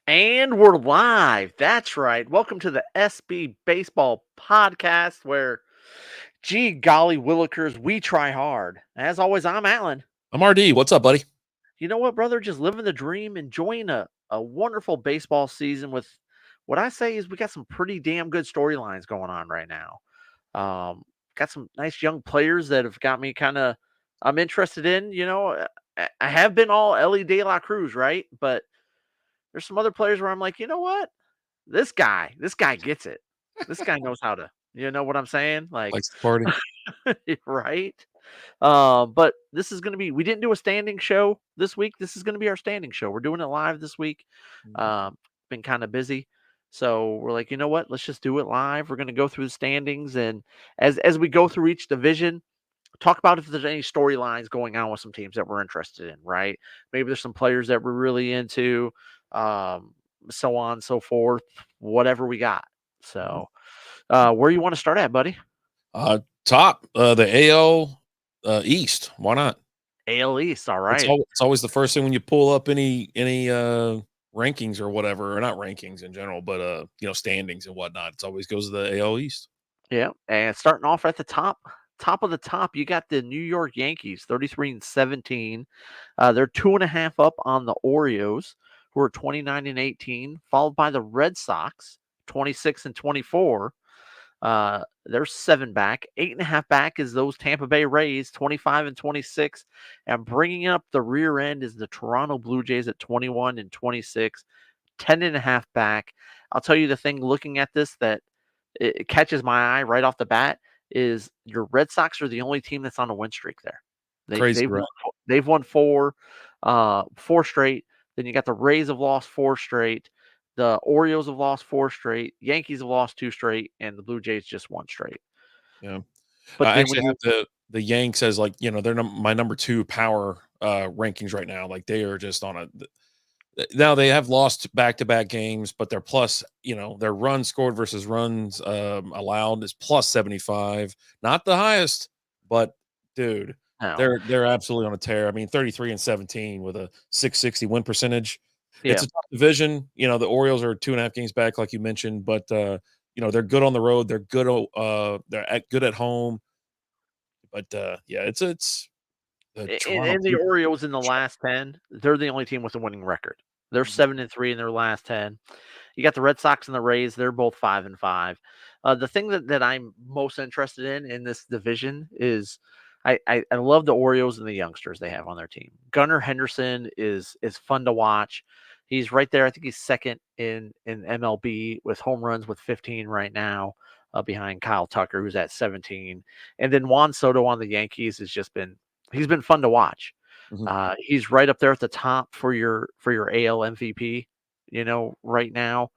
And we're live. That's right. Welcome to the SB Baseball Podcast, where, gee golly willikers, we try hard. As always, I'm Alan. I'm RD. What's up, buddy? You know what, brother? Just living the dream, enjoying a wonderful baseball season with what I say is we got some pretty damn good storylines going on right now. Got some nice young players that have got me I'm interested in. I have been all Ellie De La Cruz, right? But there's some other players where I'm like, you know what? This guy gets it. This guy knows how to, you know what I'm saying? Like, Likes the party. right? But this is going to be, we didn't do a standing show this week. This is going to be our standing show. We're doing it live this week. Mhm. Um, been kind of busy. So we're like, you know what? Let's just do it live. We're going to go through the standings. And as we go through each division, talk about if there's any storylines going on with some teams that we're interested in, right? Maybe there's some players that we're really into, um, so on and so forth, whatever we got. Mhm. So, where you want to start at, buddy? Top the AL East. Why not? AL East, all right. It's always the first thing when you pull up any rankings or whatever, or not rankings in general, but standings and whatnot. It always goes to the AL East. Yeah, and starting off at the top of the top, you got the New York Yankees, 33-17. They're 2.5 up on the Orioles, who are 29-18, followed by the Red Sox, 26-24. They're 7 back. 8.5 back is those Tampa Bay Rays, 25-26. And bringing up the rear end is the Toronto Blue Jays at 21-26. 10.5 back. I'll tell you the thing looking at this that it catches my eye right off the bat is your Red Sox are the only team that's on a win streak there. They Crazy, they've right? won, they've won four straight. Then you got the Rays have lost 4 straight. The Orioles have lost 4 straight. Yankees have lost 2 straight, and the Blue Jays just 1 straight. Yeah. But I then when actually you have the Yanks as, like, they're my number two power rankings right now. Like, they are just on a now they have lost back-to-back games, but their plus, their runs scored versus runs allowed is plus 75. Not the highest, but dude, no, they're absolutely on a tear. I mean, 33-17 with a 660 win percentage. It's yeah, a tough division. The Orioles are 2.5 games back, like you mentioned, but they're good on the road. They're good. Good at home. But yeah, it's the Toronto and the Blue Orioles in the Jays. last 10, they're the only team with a winning record. They're Mhm. 7-3 in their last 10. You got the Red Sox and the Rays. They're both 5-5. The thing that I'm most interested in this division is I love the Orioles and the youngsters they have on their team. Gunnar Henderson is fun to watch. He's right there. I think he's second in MLB with home runs with 15 right now, behind Kyle Tucker, who's at 17. And then Juan Soto on the Yankees he's been fun to watch. Mhm. He's right up there at the top for your AL MVP, right now.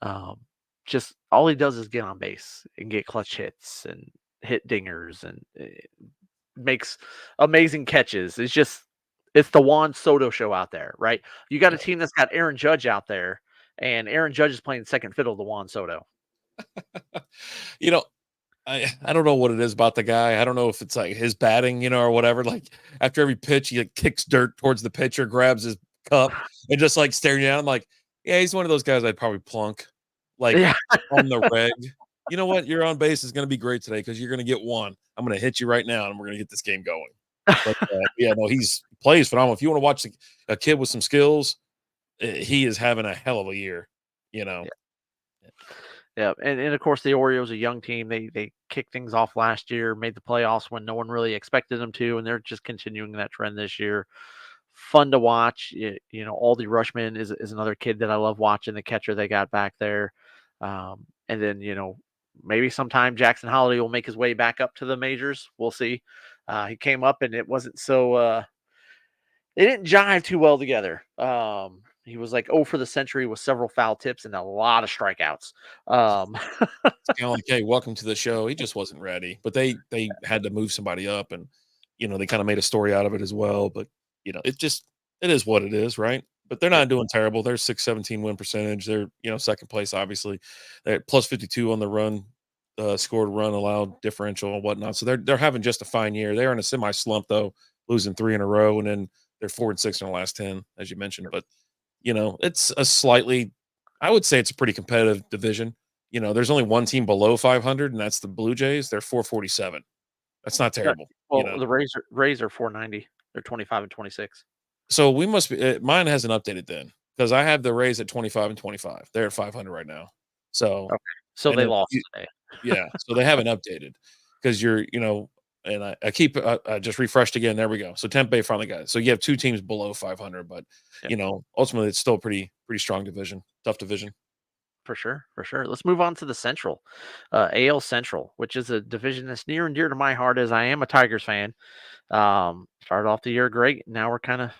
Um, just all he does is get on base and get clutch hits and hit dingers and makes amazing catches. It's the Juan Soto show out there, right? You got a team that's got Aaron Judge out there, and Aaron Judge is playing second fiddle to Juan Soto. You know, I don't know what it is about the guy. I don't know if it's like his batting, or whatever. Like, after every pitch, he like kicks dirt towards the pitcher, grabs his cup, and just like staring down. I'm like, yeah, he's one of those guys I'd probably plunk, like, Yeah. on the reg. You know what? Your on base is going to be great today because you're going to get one. I'm going to hit you right now, and we're going to get this game going. But yeah, no, he plays phenomenal. If you want to watch a kid with some skills, he is having a hell of a year. You know, Yeah, and of course the Orioles, a young team, they kicked things off last year, made the playoffs when no one really expected them to, and they're just continuing that trend this year. Fun to watch. Aldi Rushman is another kid that I love watching. The catcher they got back there, and then maybe sometime Jackson Holiday will make his way back up to the majors. We'll see. He came up and it wasn't so. They didn't jive too well together. He was like for the century with several foul tips and a lot of strikeouts. Um, it's kind of like, hey, welcome to the show. He just wasn't ready, but they had to move somebody up, and they kind of made a story out of it as well. But it is what it is, right? But they're yeah, not doing terrible. They're 617 win percentage. They're second place, obviously. They're plus 52 on the run, scored run allowed differential and whatnot. So they're having just a fine year. They're in a semi slump though, losing 3 in a row, and then they're 4-6 in the last 10, as you mentioned. But It's a slightly, I would say it's a pretty competitive division. There's only one team below 500, and that's the Blue Jays. They're 447. That's not Yeah. terrible. Well, the Rays are 490. They're 25 and 26. So we must be, mine hasn't updated then because I have the Rays at 25 and 25. They're at 500 right now. So, Okay. So and they then, lost today. yeah, so they haven't updated because and I keep, I just refreshed again. There we go. So Tempe Bay finally got it. So you have two teams below 500, but Yep. ultimately it's still pretty strong division, tough division. For sure, for sure. Let's move on to the Central, AL Central, which is a division that's near and dear to my heart as I am a Tigers fan. Started off the year great. Now we're kind of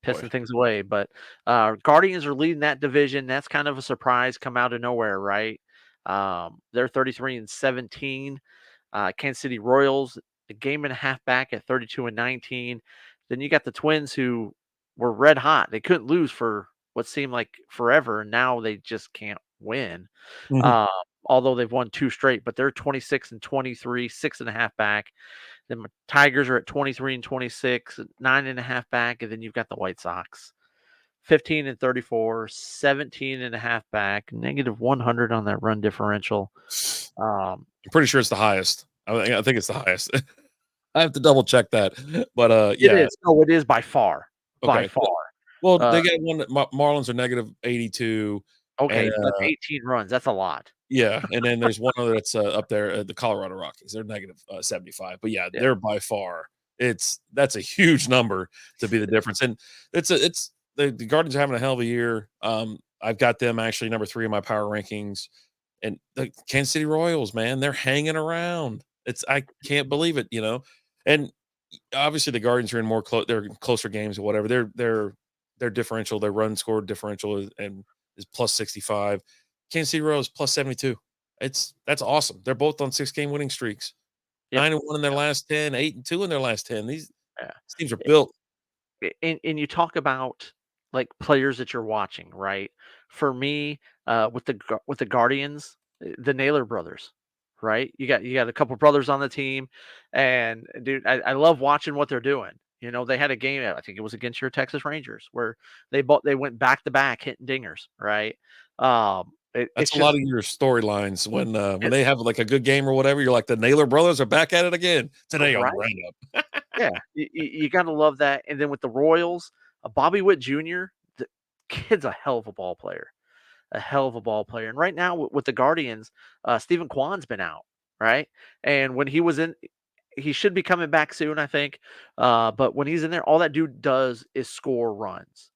Boy. pissing things away, but Guardians are leading that division. That's kind of a surprise, come out of nowhere, right? They're 33 and 17. Kansas City Royals, a game and a half back at 32 and 19. Then you got the Twins who were red hot. They couldn't lose for what seemed like forever, and now they just can't win. Mhm. Uh, although they've won two straight, but they're 26 and 23, six and a half back. Then my Tigers are at 23 and 26, nine and a half back. And then you've got the White Sox, 15 and 34, 17 and a half back, negative 100 on that run differential. Um, I'm pretty sure it's the highest. I think it's the highest. I have to double check that, but it yeah. is. No, it is by far. By Okay. far. Well, Uh, they got one that Marlins are negative 82, and okay, that's 18 runs. That's a lot. yeah, and then there's one other that's up there, the Colorado Rockies. They're negative 75, but yeah, Yeah. they're by far. That's a huge number to be the difference, and it's the Guardians are having a hell of a year. I've got them actually number 3 in my power rankings, and the Kansas City Royals, man, they're hanging around. I can't believe it, and obviously the Guardians are in they're in closer games or whatever. Their differential, their run score differential is plus 65. Kansas City Royals plus 72. That's awesome. They're both on 6-game winning streaks. Yep. 9-1 in their last 10, 8-2 in their last 10. These Yeah. teams are built. And you talk about like players that you're watching, right? For me, with with the Guardians, the Naylor brothers, right? You got a couple brothers on the team, and dude, I love watching what they're doing. They had a game, I think it was against your Texas Rangers, where they went back to back hitting dingers, right? It's That's a lot just of your storylines when they have like a good game or whatever. You're like the Naylor brothers are back at it again today on the right. roundup. Yeah, you gotta love that. And then with the Royals, Bobby Witt Jr., the kid's a hell of a ball player. A hell of a ball player. And right now with the Guardians, Stephen Kwan's been out, right? And when he was in, he should be coming back soon, I think. But when he's in there, all that dude does is score runs.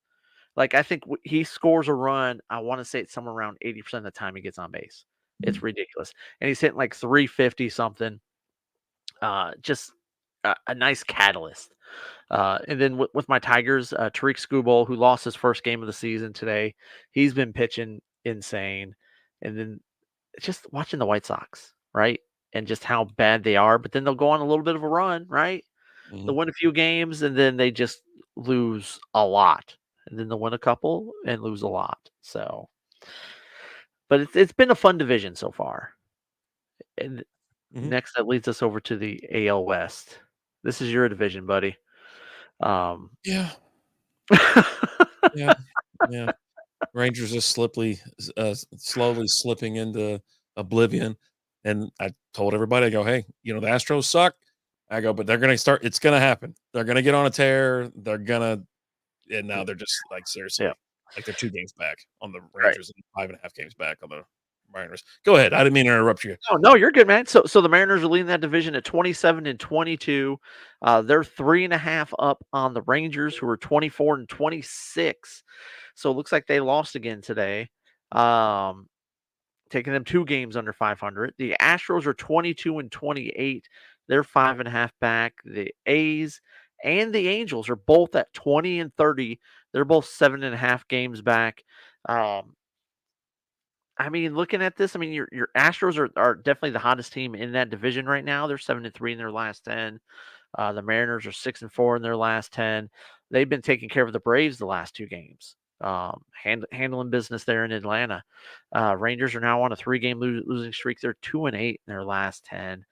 Like I think he scores a run. I want to say it's somewhere around 80% of the time he gets on base. It's ridiculous, and he's hitting like 350 something. Just a nice catalyst. And then with my Tigers, Tariq Skubal, who lost his first game of the season today, he's been pitching insane. And then just watching the White Sox, right? And just how bad they are. But then they'll go on a little bit of a run, right? They'll Mhm, win a few games and then they just lose a lot. And then they'll win a couple and lose a lot. So, but it's been a fun division so far. And mhm. next, that leads us over to the AL West. This is your division, buddy. Um, Yeah, yeah, yeah. Rangers are slowly slipping into oblivion. And I told everybody, I go, hey, the Astros suck. I go, but they're gonna start. It's gonna happen. They're gonna get on a tear. And now they're just like yeah, seriously, like they're 2 games back on the right. Rangers and 5.5 games back on the Mariners. Go ahead. I didn't mean to interrupt you. Oh, no, you're good, man. So the Mariners are leading that division at 27 and 22. They're 3.5 up on the Rangers, who are 24 and 26. So it looks like they lost again today. Um, Taking them 2 games under 500. The Astros are 22 and 28. They're 5.5 back. The A's and the Angels are both at 20 and 30. They're both 7.5 games back. Um, I mean, looking at this, I mean, your Astros are definitely the hottest team in that division right now. They're 7 and 3 in their last 10. The Mariners are 6 and 4 in their last 10. They've been taking care of the Braves the last 2 games, handling business there in Atlanta. Rangers are now on a 3-game losing streak. They're 2 and 8 in their last 10.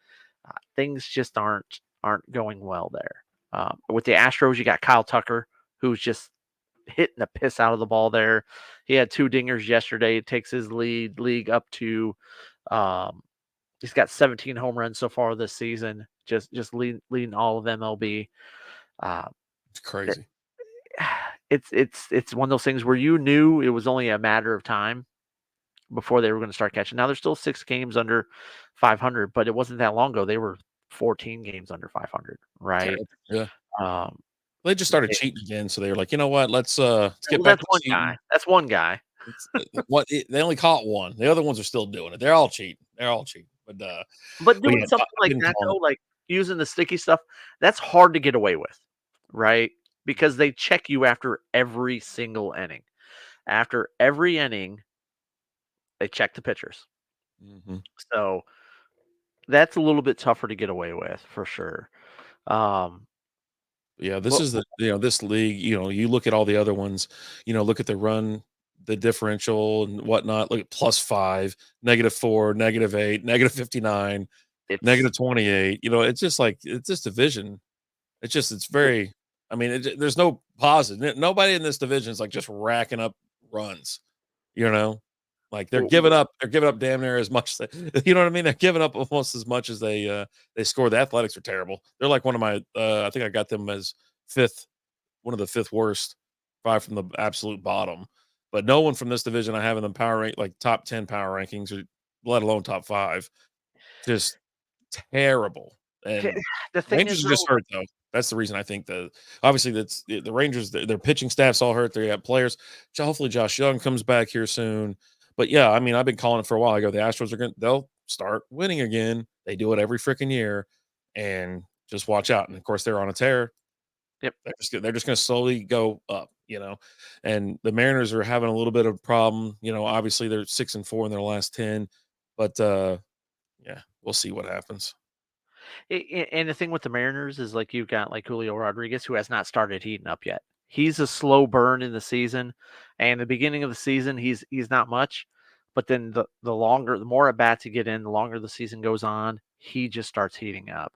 Things just aren't going well there. With the Astros, you got Kyle Tucker, who's just hitting the piss out of the ball there. He had 2 dingers yesterday. It takes his league up to, um, he's got 17 home runs so far this season, just leading all of MLB. Uh, It's it, crazy. it's one of those things where you knew it was only a matter of time before they were going to start catching. Now, there's still 6 games under 500, but it wasn't that long ago. They were 14 games under 500, right? Terrible. Yeah. Um, They just started it cheating again, so they were like, "You know what? Let's get well, back that's to one guy. cheating." That's one guy. They only caught one. The other ones are still doing it. They're all cheating. They're all cheating. But But doing yeah, something I've like been that calling though, it. like using the sticky stuff, that's hard to get away with, right? Mhm, Because they check you after every single inning. After every inning, they check the pitchers. mhm. So that's a little bit tougher to get away with for sure. Um, Yeah, this but is this league, you look at all the other ones, look at the run, the differential and whatnot. Look at +5, -4, -8, -59, it's -28. It's just like it's this division. It's the very. I mean, there's no positive. Nobody in this division is like just racking up runs. You know, like they're w- giving up. They're giving up damn near as much. You know what I mean? They're giving up almost as much as they score. The Athletics are terrible. They're like one of my. I think I got them as fifth, one of the fifth worst, 5 from the absolute bottom. But no one from this division I have in the power rank like top 10 power rankings, or let alone top 5. Just terrible. t- And the thing Rangers is are just though, hurt though. That's the reason I think obviously that's the Rangers, their pitching staff's all hurt. They got players. Hopefully Josh Young comes back here soon. But yeah, I mean, I've been calling it for a while. I go, the Astros they'll start winning again. They do it every freaking year. And just watch out. And of course, they're on a tear. yep. They're just going to slowly go up. And the Mariners are having a little bit of a problem. Obviously they're 6-4 in their last 10. But yeah, we'll see what happens. And the thing with the Mariners is like you've got like Julio Rodriguez who has not started heating up yet. He's a slow burn in the season, and the beginning of the season he's not much, but then the more at bats you get in, the longer the season goes on, he just starts heating up.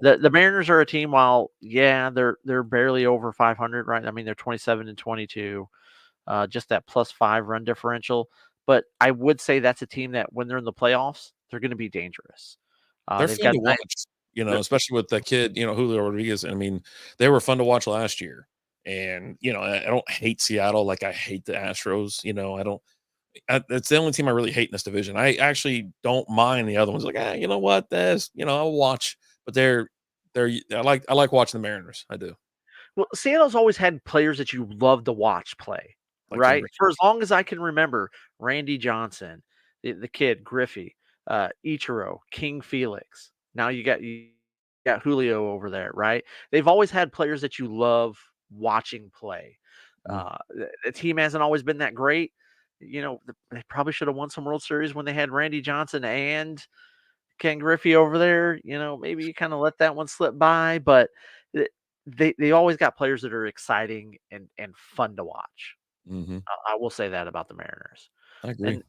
The Mariners are a team. While yeah, they're barely over 500, right? I mean they're 27-22, just that +5 run differential. But I would say that's a team that when they're in the playoffs, they're going to be dangerous. They're They've fun got to nice. watch, especially with that kid, Julio Rodriguez. I mean, they were fun to watch last year. And, I don't hate Seattle like I hate the Astros. I don't, it's the only team I really hate in this division. I actually don't mind the other ones. Like, you know what? I'll watch, but I like watching the Mariners. I do. Well, Seattle's always had players that you love to watch play, Like Ken right? Griffey. For as long as I can remember, Randy Johnson, the kid, Griffey, Ichiro, King Felix. Now you got Julio over there, right? They've always had players that you love watching play. Mm, The team hasn't always been that great. They probably should have won some World Series when they had Randy Johnson and Ken Griffey over there. Maybe you kind of let that one slip by, but th- they always got players that are exciting and fun to watch. mhm. I will say that about the Mariners, I agree.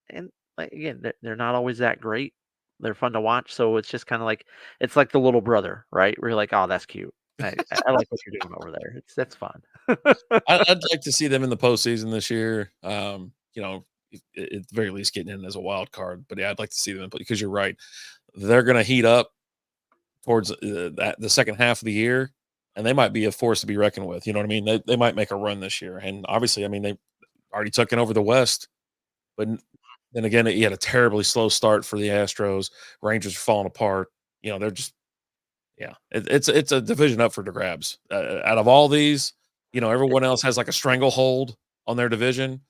and like, again, they're not always that great. They're fun to watch, so it's just kind of like it's like the little brother, right? Where you're like, oh, that's cute. I like what you're doing over there. That's fun. I'd like to see them in the postseason this year. At the very least, getting in as a wild card. But yeah, I'd like to see them because you're right. They're going to heat up towards the second half of the year, and they might be a force to be reckoned with. You know what I mean? They might make a run this year, and obviously, I mean they already took it over the West, but then again, he had a terribly slow start for the Astros. Rangers are falling apart. They're just yeah. It's a division up for the grabs. Out of all these, everyone else has like a stranglehold on their division.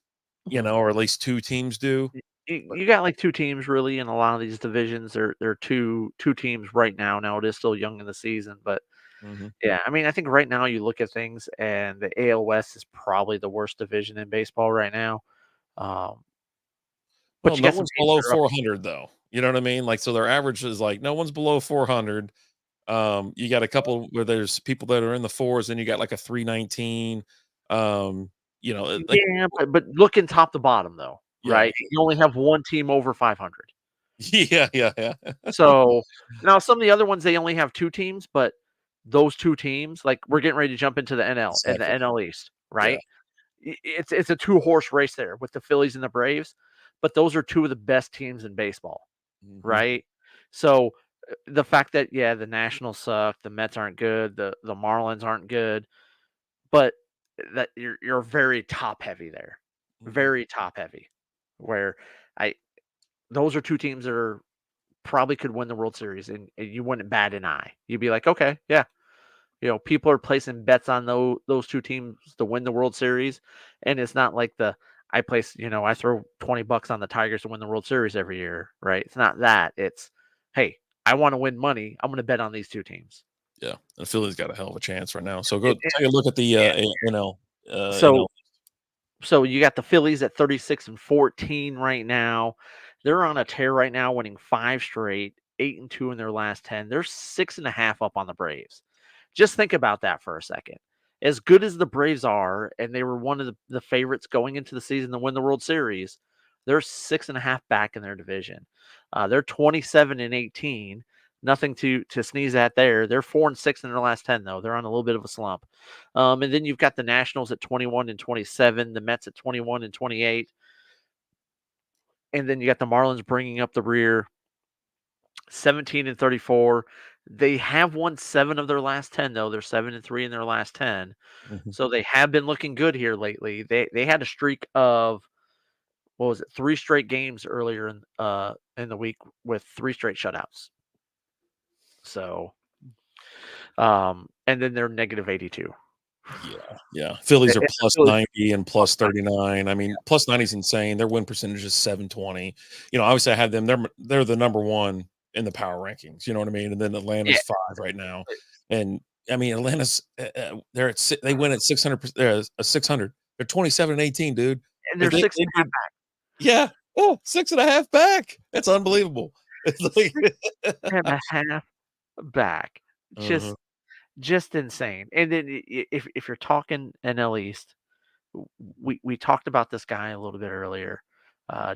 Mhm. Or at least two teams do. But You got like two teams really in a lot of these divisions. They're two teams right now. Now it is still young in the season, but mhm. yeah, I mean, I think right now you look at things and the AL West is probably the worst division in baseball right now. Um, Well, but you no got some one's teams below that are up. 400 though. You know what I mean? Like, so their average is like no one's below 400. You got a couple where there's people that are in the fours, and you got like a 319. Um, like Yeah, but looking top to bottom though, yeah, right? You only have one team over 500. yeah, yeah, yeah. So now some of the other ones they only have two teams, but those two teams, like we're getting ready to jump into the NL and the Exactly. NL East, Yeah. right? it's a two-horse race there with the Phillies and the Braves, but those are two of the best teams in baseball, Mhm. right? So the fact that yeah, the Nationals suck, the Mets aren't good, the Marlins aren't good, but that you're very top heavy there, Mhm. very top heavy, where I those are two teams that are probably could win the World Series, and you wouldn't bat an eye. You'd be like, okay, yeah, people are placing bets on those two teams to win the World Series, and it's not like I throw $20 on the Tigers to win the World Series every year, right? It's not that. It's hey, I want to win money. I'm going to bet on these two teams. Yeah, the Phillies got a hell of a chance right now. So go It, it, take a look at the yeah. So NL. So you got the Phillies at 36-14 right now. They're on a tear right now, winning five straight, 8-2 in their last 10. They're 6.5 up on the Braves. Just think about that for a second. As good as the Braves are, and they were one of the favorites going into the season to win the World Series, they're 6.5 back in their division. They're 27-18. Nothing to sneeze at there. They're 4-6 in their last 10, though. They're on a little bit of a slump. And then you've got the Nationals at 21-27, the Mets at 21-28, and then you got the Marlins bringing up the rear, 17-34. They have won 7 of their last 10, though. They're 7-3 in their last 10, Mhm. so they have been looking good here lately. They had a streak of what was it, 3 straight games earlier in the week with 3 straight shutouts. So, and then they're -82. Yeah, yeah. Phillies are And the plus Phillies 90 and plus 39. I mean, plus 90 is insane. Their win percentage is 720. Obviously I have them. They're the number one in the power rankings. You know what I mean? And then yeah, Atlanta's 5 right now. And I mean, Atlanta's they win at 600. They're 27-18, dude. and Like they're they, 6 they did, yeah. Oh, 6.5 back. That's unbelievable. It's like and a half back. uh-huh. Just just insane. And then if you're talking NL East, we talked about this guy a little bit earlier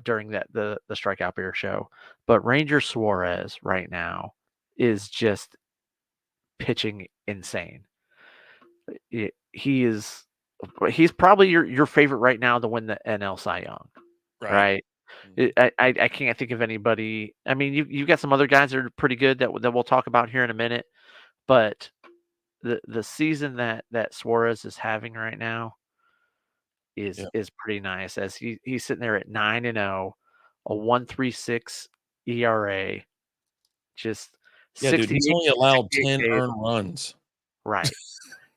during the Strikeout Beer show, but Ranger Suarez right now is just pitching insane. He's probably your favorite right now to win the NL Cy Young, Right. right? Mhm. I can't think of anybody. I mean, you got some other guys that are pretty good that we'll talk about here in a minute, but the season that Suarez is having right now is Yeah. is pretty nice as he's sitting there at 9-0, a 1.36 ERA, just Yeah, dude, he's 68 only allowed 68 10 Ks. earned runs. Right.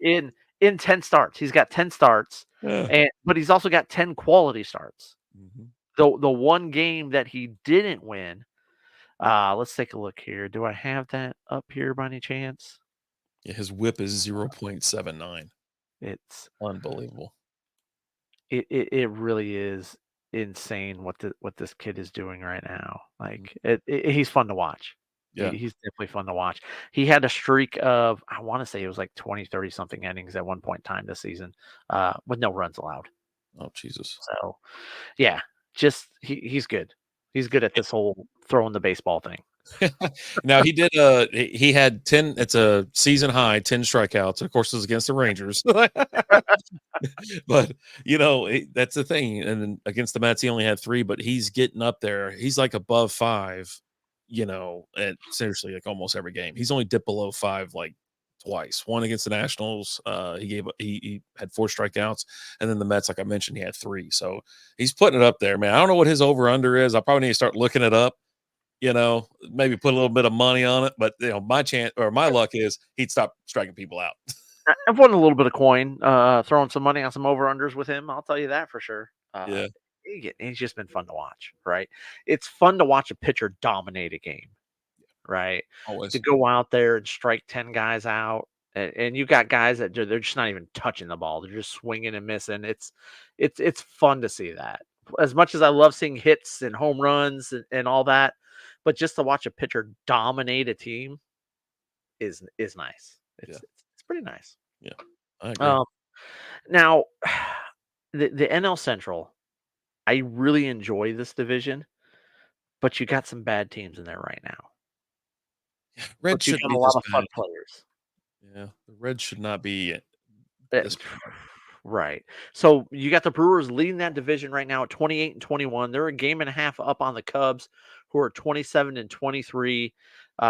In 10 starts. He's got 10 starts, Yeah. but he's also got 10 quality starts. Mhm. The one game that he didn't win, let's take a look here. Do I have that up here by any chance? Yeah, his whip is 0.79. It's Unbelievable. it really is insane what this kid is doing right now. Mm, Like he's fun to watch. yeah. He's definitely fun to watch. He had a streak of I want to say it was like 20, 30 something innings at one point in time this season, with no runs allowed. Oh, Jesus. So yeah, just he's good. He's good at this whole throwing the baseball thing. Now he did, he had 10 it's a season high, 10 strikeouts. Of course, it was against the Rangers. But, that's the thing, and then against the Mets, he only had 3, but he's getting up there. He's, like, above 5, at seriously, like, almost every game. He's only dipped below 5, like, twice. One against the Nationals, he had 4 strikeouts, and then the Mets, like I mentioned, he had 3, so he's putting it up there, man. I don't know what his over under is. I probably need to start looking it up, maybe put a little bit of money on it, but, my chance or my luck is he'd stop striking people out. I've won a little bit of coin, throwing some money on some over unders with him. I'll tell you that for sure. Yeah, He's just been fun to watch, right? It's fun to watch a pitcher dominate a game, right? To always. go out there and strike 10 guys out, and you got guys that they're just not even touching the ball; they're just swinging and missing. It's fun to see that. As much as I love seeing hits and home runs and all that, but just to watch a pitcher dominate a team is nice. Yeah, It's pretty nice. yeah. I agree. Um, Now, the NL Central, I really enjoy this division, but you got some bad teams in there right now. Reds But you shouldn't got a be lot this of bad. fun players. Yeah, the Reds should not be Eh, this bad. Right. So you got the Brewers leading that division right now at 28-21. They're a game and a half up on the Cubs, who are 27-23.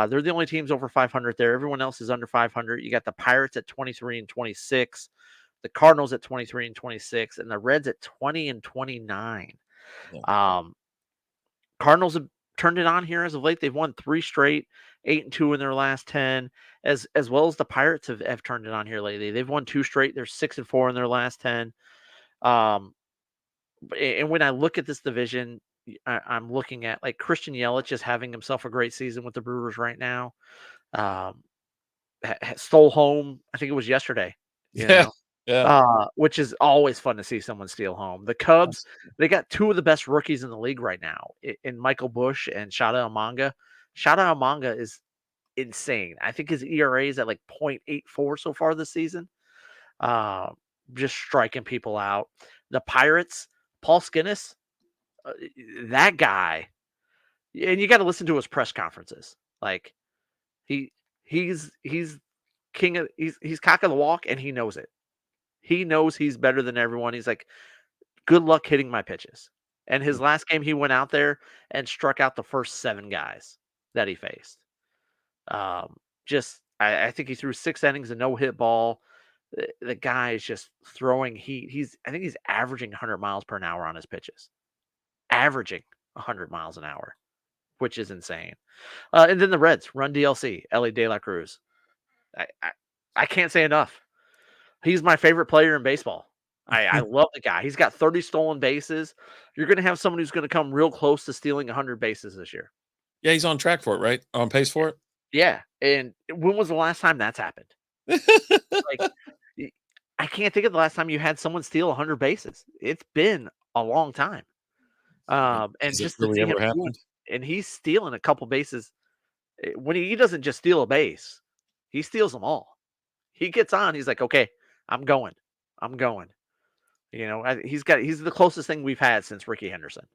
They're the only teams over 500 there. Everyone else is under 500. You got the Pirates at 23-26, the Cardinals at 23-26, and the Reds at 20-29. Yeah. Um, Cardinals have turned it on here as of late. They've won 3 straight, 8-2 in their last 10, as well as the Pirates have turned it on here lately. They've won 2 straight. They're 6-4 in their last 10. Um, and when I look at this division, I'm looking at like Christian Yelich is having himself a great season with the Brewers right now. Um, stole home, I think it was yesterday, you Yeah. know, Yeah. which is always fun to see someone steal home. The Cubs, they got 2 of the best rookies in the league right now in Michael Busch and Shada Almanga. Shada Almanga is insane. I think his ERA is at like 0.84 so far this season. Uh, just striking people out. The Pirates, Paul Skinnis, uh, that guy, and you got to listen to his press conferences. Like he he's king of he's cock of the walk, and he knows it. He knows he's better than everyone. He's like, good luck hitting my pitches. And his last game, he went out there and struck out the first 7 guys that he faced. Um, I think he threw 6 innings, a no hit ball. The guy is just throwing heat. I think he's averaging 100 miles per hour on his pitches, averaging 100 miles an hour, which is insane. And then the Reds run DLC, Ellie De La Cruz. I, I, I can't say enough. He's my favorite player in baseball. I love the guy. He's got 30 stolen bases. You're going to have someone who's going to come real close to stealing 100 bases this year. Yeah, he's on track for it, right? On pace for Yeah. And when was the last time that's happened? it. Like, I can't think of the last time you had someone steal 100 bases. It's been a long time. And Has it just to really see him ever do it, happened? and he's stealing a couple bases. When he doesn't just steal a base, he steals them all. He gets on. He's like, okay, I'm going. I'm going. He's the closest thing we've had since Ricky Henderson.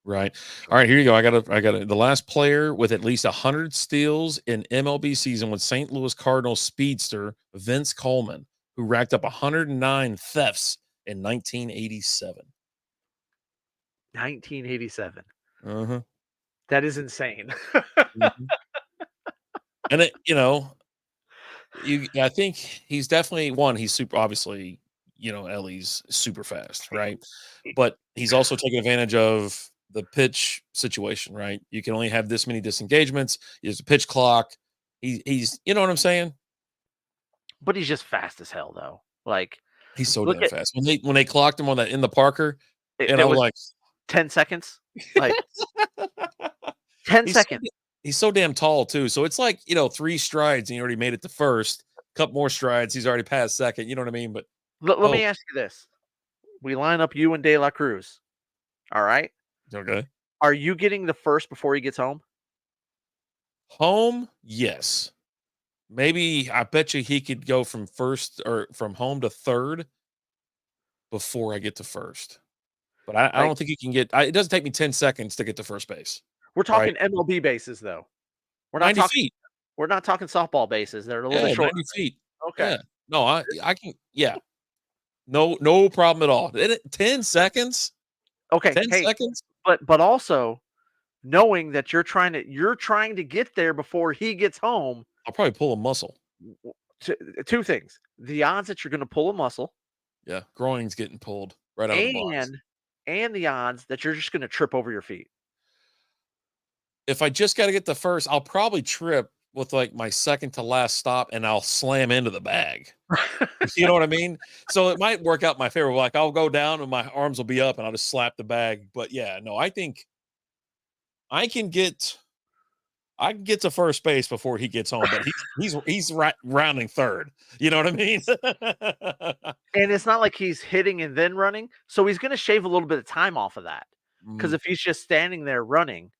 Right. All right, here you go. I got the last player with at least 100 steals in MLB season was St. Louis Cardinals speedster Vince Coleman, who racked up 109 thefts in 1987. 1987. Uh-huh. That is insane. Mhm. And I think he's definitely one. He's super, obviously, Ellie's super fast, right? But he's also taking advantage of the pitch situation, right? You can only have this many disengagements. There's a pitch clock. He's, you know what I'm saying? But he's just fast as hell, though. Like, He's so look damn at fast. When they clocked him on that in the Parker, it. and I It was was like, 10 seconds. Like 10 he's so, seconds. he's so damn tall too. So it's like 3 strides and he already made it to first. Couple more strides, he's already past second. You know what I mean? But Let oh, me ask you this: we line up you and De La Cruz. All right. okay. Are you getting the first before he gets home? Home, yes. Maybe I bet you he could go from first or from home to third before I get to first. But I Like, don't think he can get. It doesn't take me 10 seconds to get to first base. we're Right, talking MLB bases, though. We're not 90 talking. feet. We're not talking softball bases. They're a little bit Yeah, shorter. 90 feet. Okay. Yeah. No, I can. Yeah, no problem at all. 10 seconds. Okay. 10 Hey, seconds. but also knowing that you're trying to get there before he gets home. I'll probably pull a muscle. T- Two things: the odds that you're going to pull a muscle, Yeah, groin's getting pulled right out of the box. and the odds that you're just going to trip over your feet. If I just got to get the first, I'll probably trip with like my second to last stop, and I'll slam into the bag. You know what I mean? So it might work out in my favor. Like I'll go down and my arms will be up and I'll just slap the bag. But yeah, no, I think I can get to first base before he gets home, but he's rounding third. You know what I mean? And it's not like he's hitting and then running, so he's going to shave a little bit of time off of that. Because Mm. if he's just standing there running,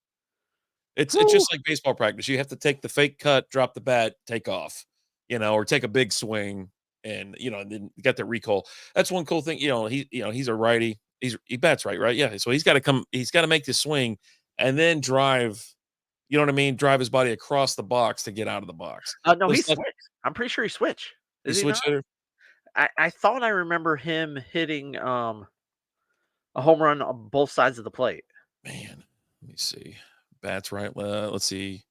It's whew, just like baseball practice. You have to take the fake cut, drop the bat, take off, or take a big swing, and and then you got the recall. That's one cool thing. He's a righty. He bats right? Yeah. So he's got to come. He's got to make the swing, and then drive. You know what I mean? Drive his body across the box to get out of the box. no, So he it's like switched. I'm pretty sure he switched. he Is he not? switched hitter. I thought I remember him hitting a home run on both sides of the plate. Man, let me see. Bats right. Let's see.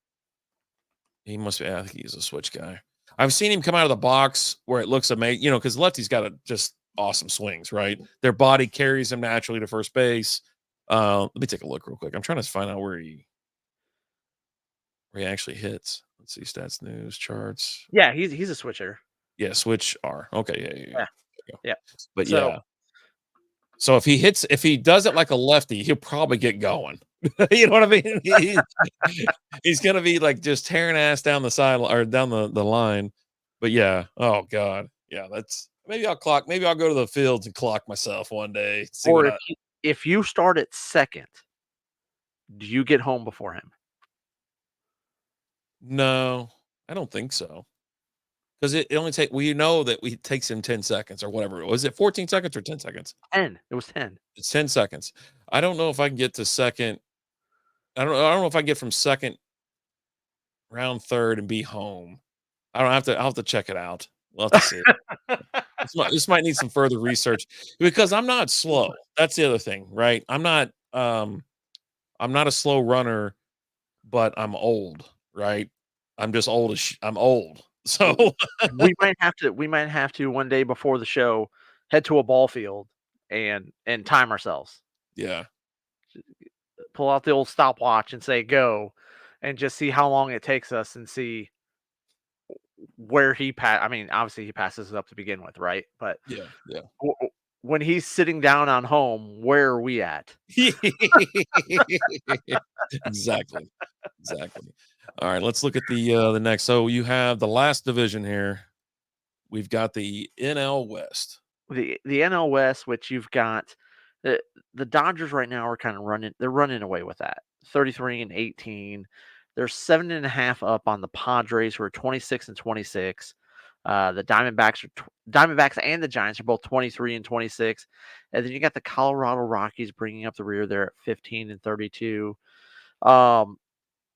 He must be. I think he's a switch guy. I've seen him come out of the box where it looks amazing. You know, because lefty's got just awesome swings. Right, their body carries him naturally to first base. Let me take a look real quick. I'm trying to find out where he actually hits. Let's see stats, news, charts. Yeah, he's a switcher. Yeah, switch R. Okay, yeah, yeah, yeah. Yeah, There you go. yeah. But So yeah, so if he does it like a lefty, he'll probably get going. You know what I mean? He's gonna be like just tearing ass down the side or down the line. But yeah, oh god, yeah, that's maybe I'll go to the fields and clock myself one day, see or what I if you start at second, do you get home before him? no, I don't think so. Because it only take we know that we takes him 10 seconds or whatever. Was it 14 seconds or 10 seconds? 10. It was 10. It's 10 seconds. I don't know if I can get to second. I don't know if I can get from second round third and be home. I'll have to check it out. We'll have to see. This might need some further research because I'm not slow. That's the other thing, right? I'm not a slow runner, but I'm old, right? I'm just old as I'm old. So We might have to one day before the show head to a ball field and time ourselves. yeah. Pull out the old stopwatch and say go and just see how long it takes us and see where I mean, obviously he passes us up to begin with, right? But Yeah. Yeah. when he's sitting down on home, where are we at? Exactly. Exactly. All right, let's look at the next. So you have the last division here. We've got the NL West. The NL West, which you've got the the Dodgers right now are kind of running away with that. 33 and 18. They're 7.5 up on the Padres, who are 26 and 26. The Diamondbacks and the Giants are both 23 and 26. And then you got the Colorado Rockies bringing up the rear there at 15 and 32. Um,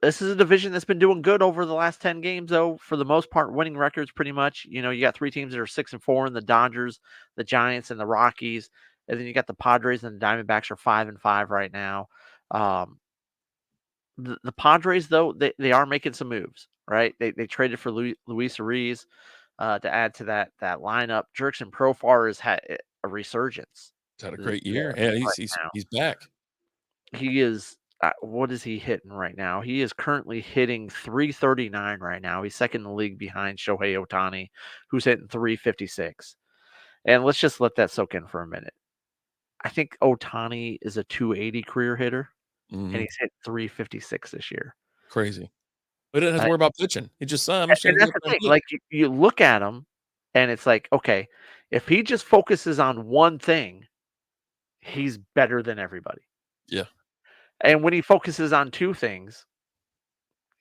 this is a division that's been doing good over the last 10 games, though, for the most part, winning records pretty much. You got three teams that are 6 and 4 in the Dodgers, the Giants, and the Rockies. And then you got the Padres and the Diamondbacks are 5-5 right now. Um, the Padres, though, they are making some moves, right? They traded for Luis Ariz to add to that lineup. Jerkson Profar has had a resurgence He's had a there great year. Yeah, right now. he's back. He is what is he hitting right now? He is currently hitting 339 right now. He's second in the league behind Shohei Ohtani, who's hitting 356. And let's just let that soak in for a minute. I think Ohtani is a 280 career hitter, and Mhm. he's hit 356 this year. Crazy. But he didn't have to Uh, worry about pitching. He just, I'm just and gonna go that's up the there and thing. pitch. Like you look at him, and it's like, okay, if he just focuses on one thing, he's better than everybody. Yeah. And when he focuses on two things,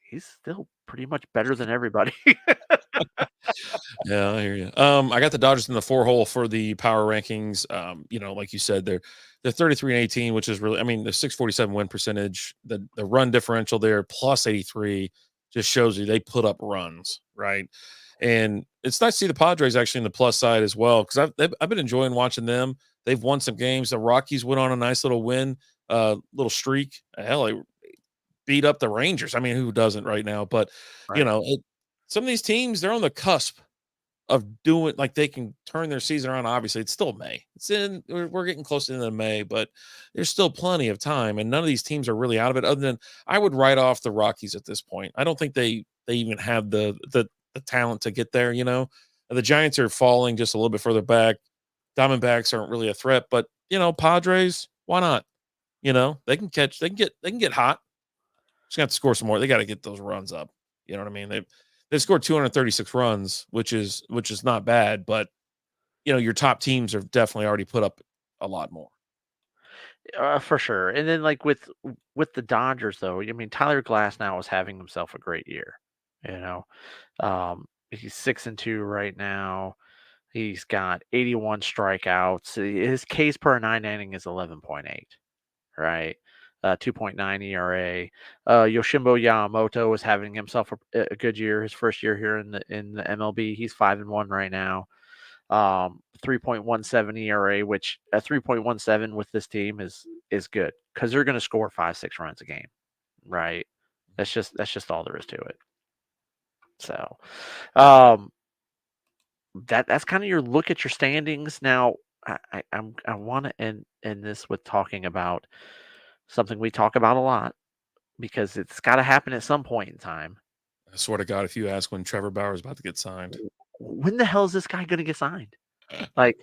he's still pretty much better than everybody. Yeah, I hear you. I got the Dodgers in the four hole for the power rankings. Like you said, they're 33 and 18, which is really, I mean, the 647 win percentage, the run differential there plus 83 just shows you they put up runs, right? And it's nice to see the Padres actually in the plus side as well because I've been enjoying watching them. They've won some games. The Rockies went on a nice little win, little streak. Hell, they beat up the Rangers. I mean, who doesn't right now? But you Right. know, it, some of these teams they're on the cusp of doing like they can turn their season around. Obviously, it's still May. We're getting close to the end of May, but there's still plenty of time, and none of these teams are really out of it. Other than I would write off the Rockies at this point. I don't think they even have the talent to get there. The Giants are falling just a little bit further back. Diamondbacks aren't really a threat, but Padres, why not? They can catch, they can get hot. Just got to score some more. They got to get those runs up. You know what I mean? They scored 236 runs, which is not bad, but your top teams have definitely already put up a lot more. For sure. And then like with the Dodgers though, I mean Tyler Glass now is having himself a great year. You know, he's 6-2 right now. He's got 81 strikeouts. His Ks per nine inning is 11.8. Right, 2.9 ERA. Yoshimbo Yamamoto is having himself a good year. His first year here in the MLB. He's 5-1 right now. 3.17 ERA, which a 3.17 with this team is good because they're going to score 5-6 runs a game, right? That's just all there is to it. So, um, that's kind of your look at your standings. Now, I want to end this with talking about something we talk about a lot because it's got to happen at some point in time. I swear to God, if you ask when Trevor Bauer is about to get signed. When the hell is this guy going to get signed? Like,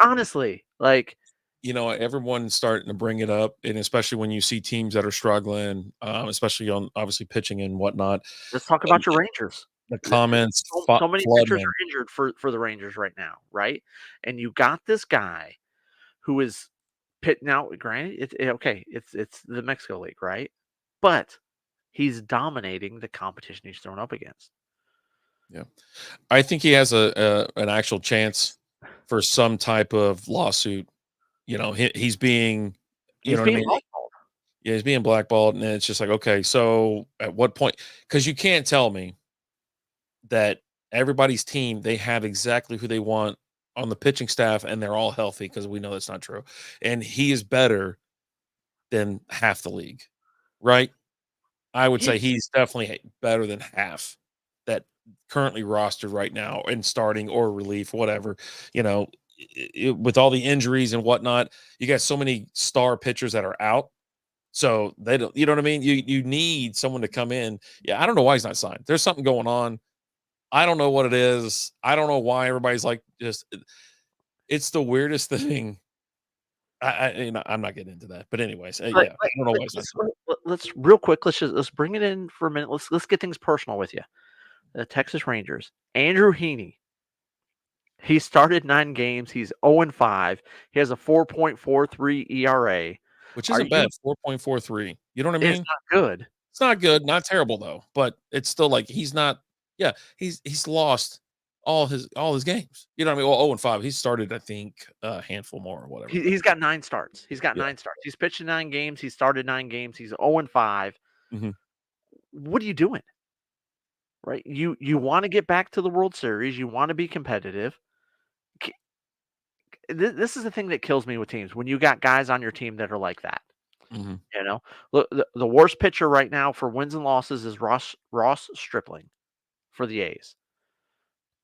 honestly, like You know, everyone's starting to bring it up, and especially when you see teams that are struggling, especially on obviously pitching and whatnot, let's talk and about your Rangers. the comments So many pitchers flooding. are injured for the Rangers right now, right? And you got this guy who is pit now. Granted, okay. It's the Mexico League, right? But he's dominating the competition he's thrown up against. Yeah, I think he has an actual chance for some type of lawsuit. You know, he's being, you He's know what I being mean? blackballed. Yeah, he's being blackballed, and it's just like, okay, so at what point? Because you can't tell me that everybody's team, they have exactly who they want on the pitching staff, and they're all healthy, because we know that's not true. And he is better than half the league, right? I would Yeah, say he's definitely better than half that currently rostered right now and starting or relief, whatever. You know, with all the injuries and whatnot, you got so many star pitchers that are out. So they don't, you know what I mean? You need someone to come in. Yeah, I don't know why he's not signed. There's something going on. I don't know what it is. I don't know why everybody's like just it's the weirdest thing. You know, I'm not getting into that. But anyways, but yeah, I don't know why he's not signed. let's real quick. Let's bring it in for a minute. Let's get things personal with you. The Texas Rangers, Andrew Heaney. He started 9 games. He's 0-5. He has a 4.43 ERA. Which Are isn't you? bad, 4.43. You know what I It's mean? not good. It's not good, not terrible though, but it's still like he's not yeah, he's lost all his games. You know what I mean? Well, 0-5. He's started, I think, a handful more or whatever, but He's got 9 starts. He's got yeah. 9 starts. He's pitched in 9 games. He started 9 games. He's 0-5. Mhm. What are you doing? Right? You want to get back to the World Series. You want to be competitive. This is the thing that kills me with teams when you got guys on your team that are like that. Mhm. You know, look, the worst pitcher right now for wins and losses is Ross Stripling for the A's.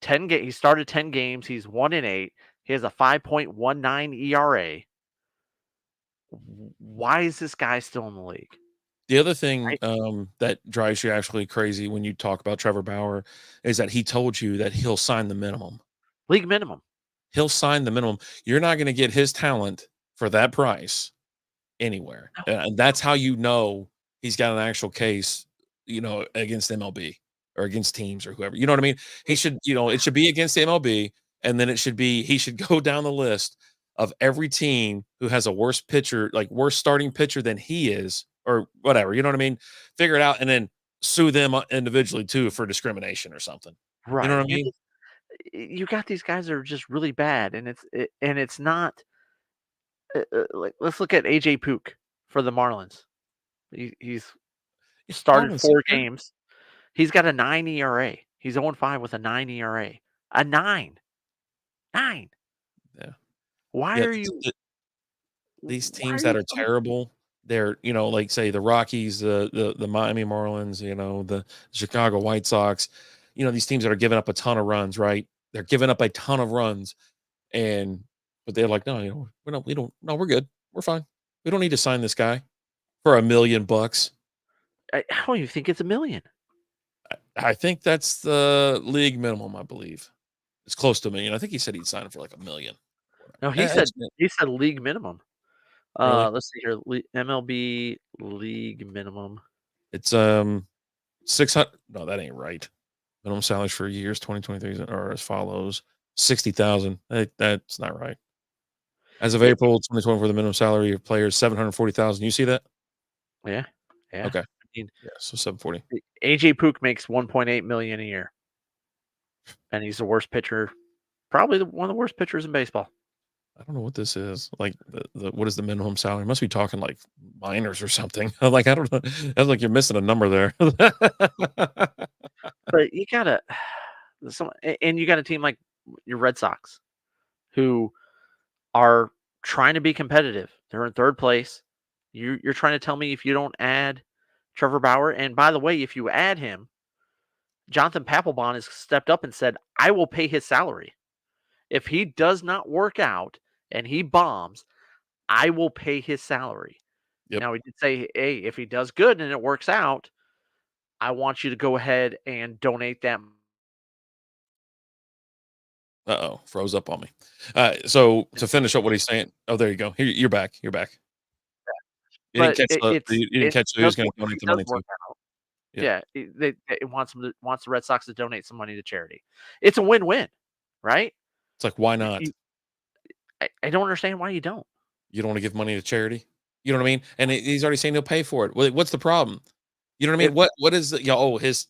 He started 10 games. He's 1-8. He has a 5.19 ERA. Why is this guy still in the league? The other thing, Right? that drives you actually crazy when you talk about Trevor Bauer is that he told you that he'll sign the minimum. League minimum. He'll sign the minimum. You're not gonna get his talent for that price anywhere. No, And that's how you know he's got an actual case, you know, against MLB or against teams or whoever. You know what I mean? He it- should, you know, it should be against MLB, and then it should be he should go down the list of every team who has a worse pitcher, like worse starting pitcher than he is, or whatever. You know what I mean? Figure it out and then sue them individually too for discrimination or something. You know what right. I mean? You got these guys that are just really bad, and it's not like let's look at AJ Pook for the Marlins. He's Yeah, started Marlins, 4 games. He's got a 9 ERA. He's 0-5 with a 9 ERA. A 9. 9. yeah. Why Yeah, are you these why are teams you that are so terrible, they're, you know, like say the Rockies, the Miami Marlins, you know, the Chicago White Sox, you know, these teams that are giving up a ton of runs, right? They're giving up a ton of runs, and but they're like, no, you know, we don't, no, we're good, we're fine. We don't need to sign this guy for $1 million. I don't even think it's a million. I think that's the league minimum. I believe it's close to a million. I think he said he'd sign him for like 1 million. No, Whatever. he said league minimum. Really, Let's see here. MLB league minimum. it's 600. No, that ain't right. Minimum salaries for years 2023 are as follows: 60,000. That's not right. As of It, April 2024, the minimum salary of players 740,000. You see that? yeah, yeah. Okay, I mean, yeah. So 740. AJ Pook makes 1.8 million a year, and he's the worst pitcher, probably one of the worst pitchers in baseball. I don't know what this is. Like the what is the minimum salary? Must be talking like minors or something. Like I don't know. That's like you're missing a number there. But you gotta and you got a team like your Red Sox, who are trying to be competitive. They're in third place. You're trying to tell me if you don't add Trevor Bauer, and by the way, if you add him, Jonathan Papelbon has stepped up and said, I will pay his salary. If he does not work out and he bombs, I will pay his salary. Yep. Now, he did say, hey, if he does good and it works out, I want you to go ahead and donate that. Uh-oh, froze up on me. So to finish up what he's saying, oh, there you go. Here, you're back. You're back. You didn't But catch the you didn't it catch who he does was going work to if donate he the does money to. work out. Yeah, Yeah, it wants the Red Sox to donate some money to charity. It's a win-win, right? it's like why You, not? you, I don't understand why you don't. You don't want to give money to charity. You know what I mean? And he's already saying he'll pay for it. What's the problem? You know what I mean? If What is the his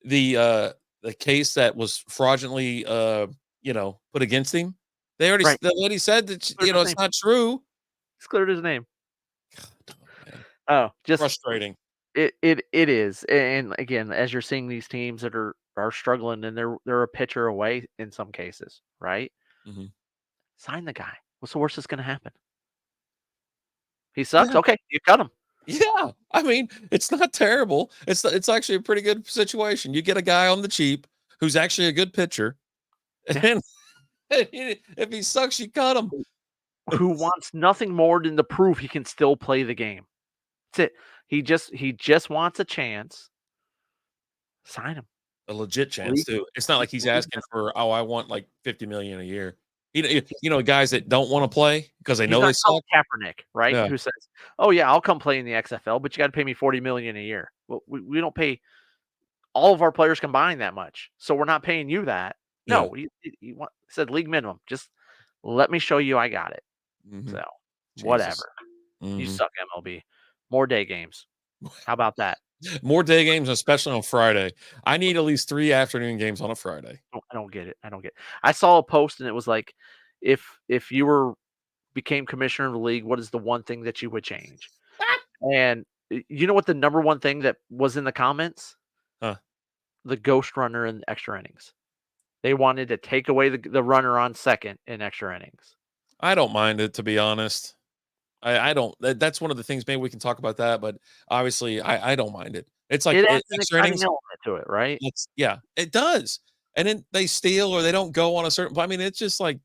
the case that was fraudulently put against him? right, The lady said that cleared his it's name. not true. It's cleared his name. Oh, man, Oh, just frustrating. it is. And again, as you're seeing these teams that are struggling and they're a pitcher away in some cases, right? Mhm. Sign the guy. What's the worst that's going to happen? He sucks. Yeah. Okay, you cut him. Yeah, I mean, it's not terrible. It's actually a pretty good situation. You get a guy on the cheap who's actually a good pitcher, Yeah. and if he sucks, you cut him. Who wants nothing more than to prove he can still play the game. That's it. He just wants a chance. Sign him. A legit chance League, too. It's not like he's league asking for, "Oh, I want like 50 million a year." Guys that don't want to play because they he's know they not Colin suck. Kaepernick, right? Yeah, Who says, "Oh yeah, I'll come play in the XFL, but you got to pay me 40 million a year." Well, we don't pay all of our players combined that much, so we're not paying you that. yeah. No, said league minimum. Just let me show you I got it. Mhm. So Jesus. whatever. You Mhm. suck, MLB. More day games. How about that? More day games, especially on Friday. I need at least 3 afternoon games on a Friday. I don't get it. I don't get. I saw a post and it was like, if you became commissioner of the league, what is the one thing that you would change? And you know what the number one thing that was in the comments? Huh. The ghost runner in extra innings. They wanted to take away the runner on second in extra innings. I don't mind it, to be honest. I don't. That's one of the things. Maybe we can talk about that, but obviously, I don't mind it. It's like It adds an extra exciting innings. element to it, right? Yeah, it does. And then they steal or they don't go on a certain. I mean, it's just like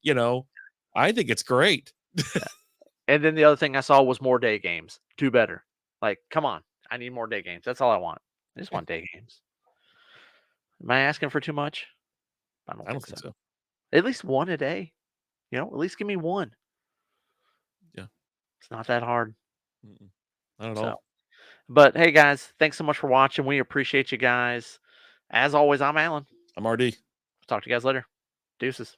I think it's great. And then the other thing I saw was more day games. Do better. Like, come on. I need more day games. That's all I want. I just want day games. Am I asking for too much? I don't I don't think think so. so. At least one a day. At least give me one. Yeah, It's not that hard. mm-mm, not at So, all. but hey, guys, thanks so much for watching. We appreciate you guys. As always, I'm Alan. I'm RD. Talk to you guys later. Deuces.